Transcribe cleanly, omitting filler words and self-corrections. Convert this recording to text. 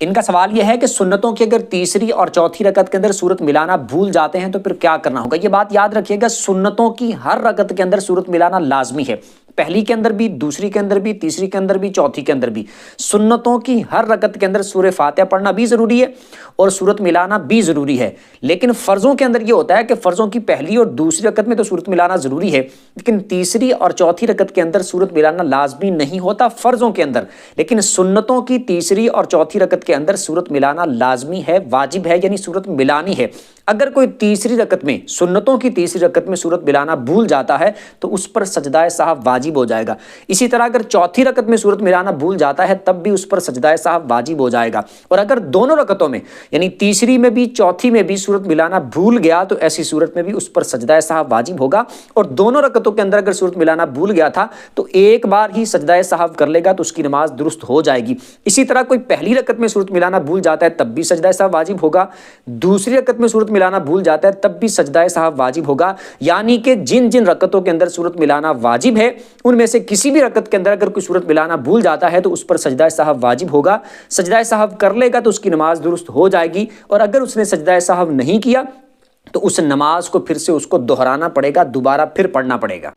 ان کا سوال یہ ہے کہ سنتوں کی اگر تیسری اور چوتھی رکعت کے اندر سورت ملانا بھول جاتے ہیں تو پھر کیا کرنا ہوگا؟ یہ بات یاد رکھیے گا، سنتوں کی ہر رکعت کے اندر سورت ملانا لازمی ہے، پہلی کے اندر بھی، دوسری کے اندر بھی، تیسری کے اندر بھی، چوتھی کے اندر بھی۔ سنتوں کی ہر رکعت کے اندر سورہ فاتحہ پڑھنا بھی ضروری ہے اور سورت ملانا بھی ضروری ہے، لیکن فرضوں کے اندر یہ ہوتا ہے کہ فرضوں کی پہلی اور دوسری رکعت میں تو سورت ملانا ضروری ہے، لیکن تیسری اور چوتھی رکعت کے اندر سورت ملانا لازمی نہیں ہوتا فرضوں کے اندر، لیکن سنتوں کی تیسری اور چوتھی رکعت کے اندر سورت ملانا لازمی ہے، واجب ہے، یعنی سورت ملانی ہے۔ اگر کوئی تیسری رکعت میں، سنتوں کی تیسری رکعت میں سورت ملانا بھول جاتا ہے تو اس پر سجدہ سہو واجب ہو جائے گا۔ اسی طرح اگر چوتھی رکعت میں سورت ملانا بھول جاتا ہے تب بھی اس پر سجدہ سہو واجب ہو جائے گا، اور اگر دونوں رکعتوں میں یعنی تیسری میں بھی چوتھی میں بھی سورت ملانا بھول گیا تو ایسی صورت میں بھی اس پر سجدہ سہو واجب ہوگا، اور دونوں رکعتوں کے اندر اگر سورت ملانا بھول گیا تھا تو ایک بار ہی سجدہ سہو کر لے گا تو اس کی نماز درست ہو جائے گی۔ اسی طرح کوئی پہلی رکعت میں سورت ملانا بھول جاتا ہے تب بھی سجدہ سہو واجب ہوگا، دوسری رکعت میں سورت ملانا بھول جاتا ہے تب بھی سجدہ سہو واجب ہوگا، یعنی کہ جن جن رکعتوں کے اندر سورت ملانا واجب ہے ان میں سے کسی بھی رکعت کے اندر اگر کوئی سورت ملانا بھول جاتا ہے تو اس پر سجدہ سہو واجب ہوگا، سجدہ سہو کر لے گا تو اس کی نماز درست ہو جائے گی، اور اگر اس نے سجدہ سہو نہیں کیا تو اس نماز کو پھر سے اس کو دہرانا پڑے گا، دوبارہ پھر پڑھنا پڑے گا۔